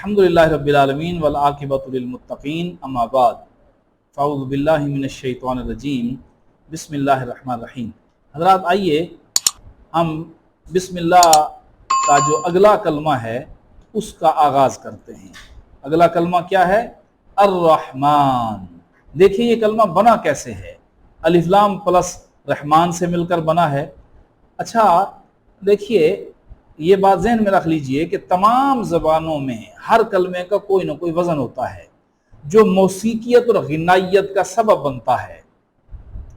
अल्हम्दुलिल्लाहि रब्बिल आलमीन वल आक़िबतु लिल मुत्तक़ीन अम्मा बाद फ़अऊज़ु बिल्लाहि मिनश शैतानिर रजीम बिस्मिल्लाहिर रहमानिर रहीम। हज़रात, आइए हम बिस्मिल्लाह का जो अगला कलमा है उसका आगाज़ करते हैं। अगला कलमा क्या है? अर्रहमान। देखिए ये कलमा बना कैसे है। अलिफ लाम प्लस रहमान से मिलकर बना है। अच्छा देखिए, ये बात ज़हन में रख लीजिए कि तमाम ज़बानों में हर कलमे का कोई ना कोई वज़न होता है जो मौसीकियत और ग़िनायत का सबब बनता है,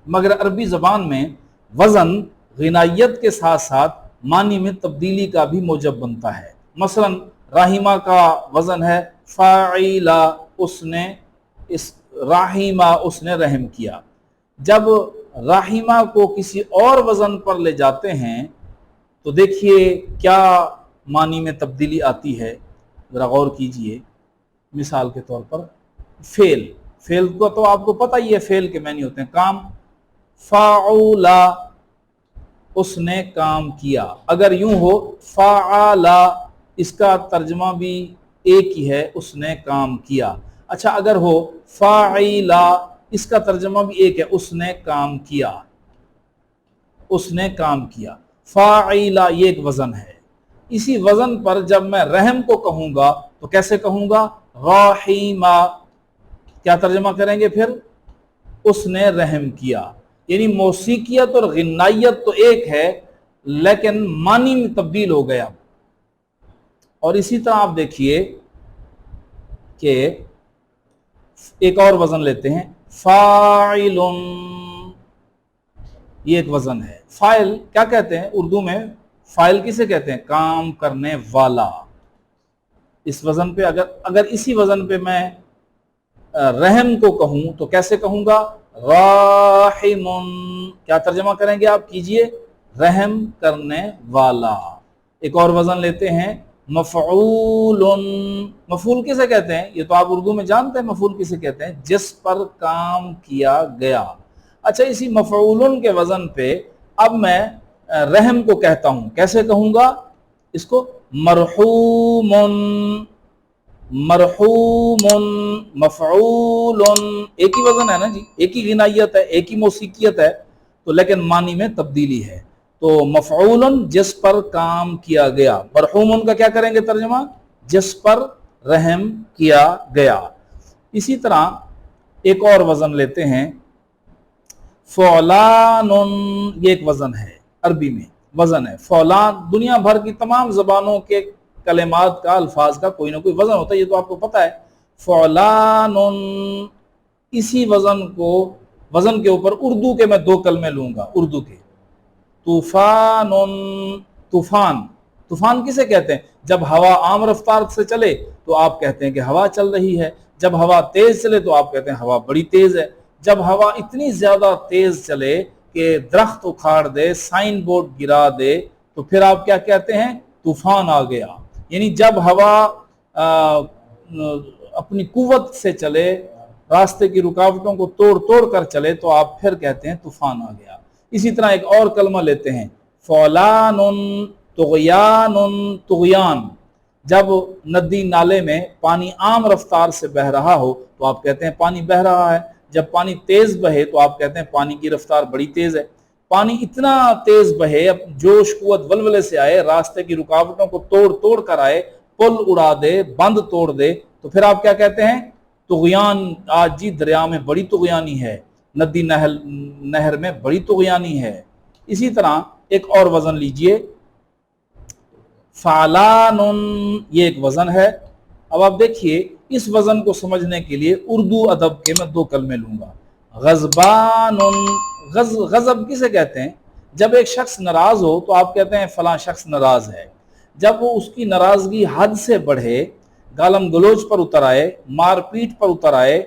मगर अरबी ज़बान में वज़न ग़िनायत के साथ साथ मानी में तब्दीली का भी मूजब बनता है। मसलन राहिमा का वज़न है फ़ाइला, उसने इस राहिमा उसने रहम किया। जब राहिमा को किसी और वज़न पर ले जाते हैं तो देखिए क्या मानी में तब्दीली आती है, ज़रा गौर कीजिए। मिसाल के तौर पर फेल को तो आपको पता ही है, फेल के मानी होते हैं काम। फ़ाउला, उसने काम किया। अगर यूं हो फ़ाआला, इसका तर्जमा भी एक ही है, उसने काम किया। अच्छा अगर हो फ़ाइला, इसका तर्जमा भी एक है, उसने काम किया, उसने काम किया। फ़ाइला ये एक वज़न है। इसी वज़न पर जब मैं रहम को कहूँगा तो कैसे कहूँगा? राहिमा। क्या तर्जमा करेंगे फिर? उसने रहम किया। यानी मौसीकियत और ग़िनायत तो एक है लेकिन मानी में तब्दील हो गया। और इसी तरह आप देखिए कि एक और वज़न लेते हैं, फ़ाइलुन, ये एक वज़न है। फ़ाइल क्या कहते हैं उर्दू में? फ़ाइल किसे कहते हैं? काम करने वाला। इस वज़न पे अगर इसी वज़न पे मैं रहम को कहूँ तो कैसे कहूँगा? राहिमुन। क्या तर्जमा करेंगे आप? कीजिए, रहम करने वाला। एक और वज़न लेते हैं, मफ़ऊलुन। मफ़ऊल किसे कहते हैं? ये तो आप उर्दू में जानते हैं मफ़ऊल किसे कहते हैं, जिस पर काम किया गया। अच्छा इसी मफ़ऊलुन के वज़न पे अब मैं रहम को कहता हूँ, कैसे कहूँगा इसको? मरहूमुन। मरहूमुन, मफ़ऊलुन, एक ही वज़न है ना जी, एक ही ग़िनायत है, एक ही मौसीकियत है, तो लेकिन मानी में तब्दीली है। तो मफ़ऊलुन जिस पर काम किया गया। मरहूमुन का क्या करेंगे तर्जमा? जिस पर रहम किया गया। इसी तरह एक और वज़न लेते हैं, फ़ौलानुन, ये एक वज़न है, अरबी में वज़न है। फ़ौलान, दुनिया भर की तमाम ज़बानों के कलेमात का, अल्फाज का कोई ना कोई वज़न होता है, ये तो आपको पता है। फ़ौलानुन, इसी वज़न के ऊपर उर्दू के मैं दो कलमे लूँगा, उर्दू के। तूफ़ानुन, तूफ़ान। तूफ़ान किसे कहते हैं? जब हवा आम रफ्तार से चले तो आप कहते हैं कि हवा चल रही है। जब हवा तेज़ चले तो आप कहते हैं हवा बड़ी तेज़ है। जब हवा इतनी ज़्यादा तेज़ चले कि दरख्त उखाड़ दे, साइन बोर्ड गिरा दे, तो फिर आप क्या कहते हैं? तूफ़ान आ गया। यानी जब हवा अपनी कुव्वत से चले, रास्ते की रुकावटों को तोड़ तोड़ कर चले, तो आप फिर कहते हैं तूफ़ान आ गया। इसी तरह एक और कलमा लेते हैं, फ़ौलानुन, तुग़यानुन, तुग़यान। जब नदी नाले में पानी आम रफ्तार से बह रहा हो तो आप कहते हैं पानी बह रहा है। जब पानी तेज़ बहे तो आप कहते हैं पानी की रफ्तार बड़ी तेज़ है। पानी इतना तेज़ बहे, अब जोश कुव्वत वलवले से आए, रास्ते की रुकावटों को तोड़ तोड़ कर आए, पुल उड़ा दे, बंद तोड़ दे, तो फिर आप क्या कहते हैं? तुग़यान। आज जी दरिया में बड़ी तुग़यानी है, नदी नहर में बड़ी तुग़यानी है। इसी तरह एक और वज़न लीजिए, फ़ालानुन, ये एक वज़न है। अब आप देखिए इस वज़न को समझने के लिए उर्दू अदब के मैं दो कलमे लूँगा, ग़ज़बानुन। गज़ब किसे कहते हैं? जब एक शख्स नाराज़ हो तो आप कहते हैं फ़लाँ शख्स नाराज़ है। जब वो उसकी नाराज़गी हद से बढ़े, गालम गलोच पर उतर आए, मार पीट पर उतर आए,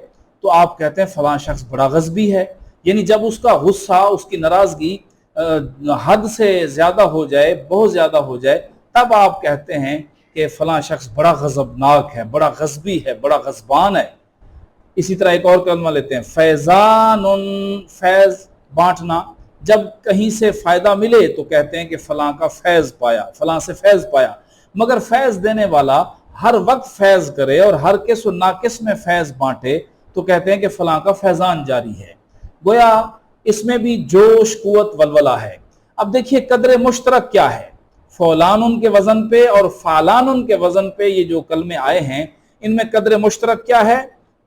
तो आप कहते हैं फ़लाँ शख्स बड़ा गज़बी है। यानी जब उसका गुस्सा, उसकी नाराज़गी हद से ज़्यादा हो जाए, बहुत ज़्यादा हो जाए, तब आप कहते हैं कि फ़लाँ शख्स बड़ा गज़बनाक है, बड़ा गज़बी है, बड़ा गज़बान है। इसी तरह एक और कलमा लेते हैं, फैज़ानुन, फैज़ बांटना। जब कहीं से फ़ायदा मिले तो कहते हैं कि फ़लाँ का फैज़ पाया, फ़लाँ से फैज़ पाया। मगर फैज़ देने वाला हर वक्त फैज करे और हर किस व नाकिस में फैज बांटे तो कहते हैं कि फलां का फैजान जारी है। गोया इसमें भी जोश, कुव्वत, वलवला है। अब देखिए कदर मुश्तरक क्या है, फौलानुन के वजन पे और फालानुन के वजन पे ये जो कलमे आए हैं, इनमें कदर मुश्तरक क्या है?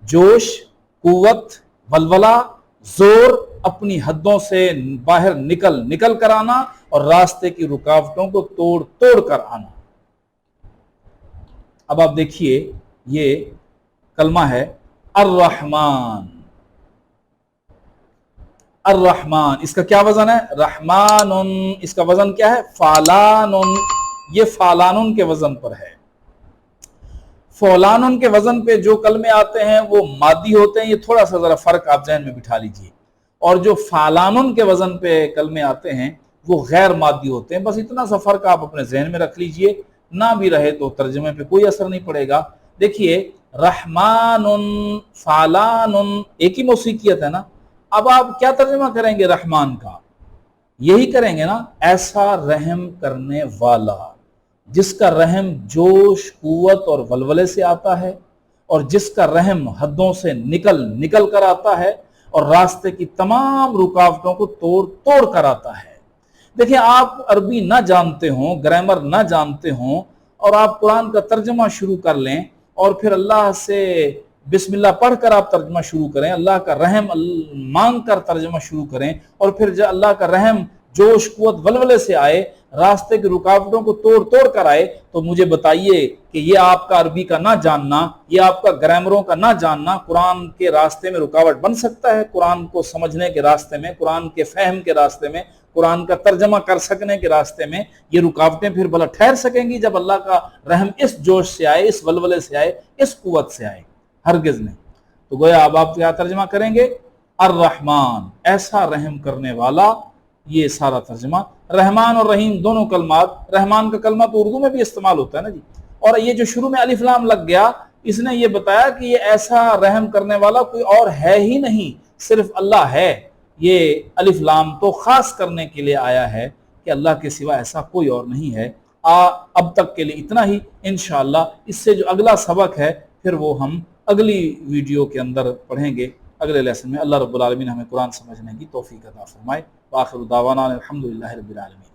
जोश, कुव्वत, वलवला, जोर, अपनी हदों से बाहर निकल कर आना और रास्ते की रुकावटों को तोड़ तोड़ कर आना। अब आप देखिए ये कलमा है अर्रहमान। अर्रहमान, इसका क्या वजन है? रहमानुन। इसका वजन क्या है? फालानुन। ये फालानुन के वजन पर है। फौलानुन के वजन पे जो कलमे आते हैं वो मादी होते हैं। ये थोड़ा सा जरा फर्क आप जहन में बिठा लीजिए। और जो फालानुन के वजन पे कलमे आते हैं वो गैर मादी होते हैं। बस इतना सा फर्क आप अपने जहन में रख लीजिए, ना भी रहे तो तर्जुमे पे कोई असर नहीं पड़ेगा। देखिए रहमानुन, फालानुन एक ही मौसीकियत है ना। अब आप क्या तर्जुमा करेंगे रहमान का? यही करेंगे ना, ऐसा रहम करने वाला, जिसका रहम जोश, कुव्वत और वलवले से आता है और जिसका रहम हदों से निकल कर आता है और रास्ते की तमाम रुकावटों को तोड़ तोड़ कर आता है। देखिए आप अरबी ना जानते हो, ग्रामर ना जानते हो और आप कुरान का तर्जमा शुरू कर लें और फिर अल्लाह से बिस्मिल्लाह पढ़कर आप तर्जमा शुरू करें, अल्लाह का रहम मांग कर तर्जमा शुरू करें और फिर जब अल्लाह का रहम जोश, कुव्वत, वलवले से आए, रास्ते की रुकावटों को तोड़ तोड़ कर आए, तो मुझे बताइए कि ये आपका अरबी का ना जानना, ये आपका ग्रामरों का ना जानना कुरान के रास्ते में रुकावट बन सकता है? कुरान को समझने के रास्ते में, कुरान के फहम के रास्ते में, कुरान का तर्जमा कर सकने के रास्ते में ये रुकावटें फिर भला ठहर सकेंगी जब अल्लाह का रहम इस जोश से आए, इस वलवले से आए, इस कुव्वत से आए? हरगिज नहीं। तो गोया अब आप क्या तर्जमा करेंगे? अर्रहमान, ऐसा रहम करने वाला। ये सारा तर्जमा। रहमान और रहीम दोनों कलमात, रहमान का कलमा तो उर्दू में भी इस्तेमाल होता है ना जी। और ये जो शुरू में अलिफ लाम लग गया, इसने ये बताया कि ये ऐसा रहम करने वाला कोई और है ही नहीं, सिर्फ अल्लाह है। ये अलिफ लाम तो खास करने के लिए आया है कि अल्लाह के सिवा ऐसा कोई और नहीं है। अब तक के लिए इतना ही। इंशाअल्लाह इससे जो अगला सबक है फिर वो हम अगली वीडियो के अंदर पढ़ेंगे, अगले लेसन में। अल्लाह रब्बुल आलमीन हमें कुरान समझने की तौफीक अता फरमाए। व आखिरु दावाना अल्हम्दुलिल्लाहि रब्बिल आलमीन।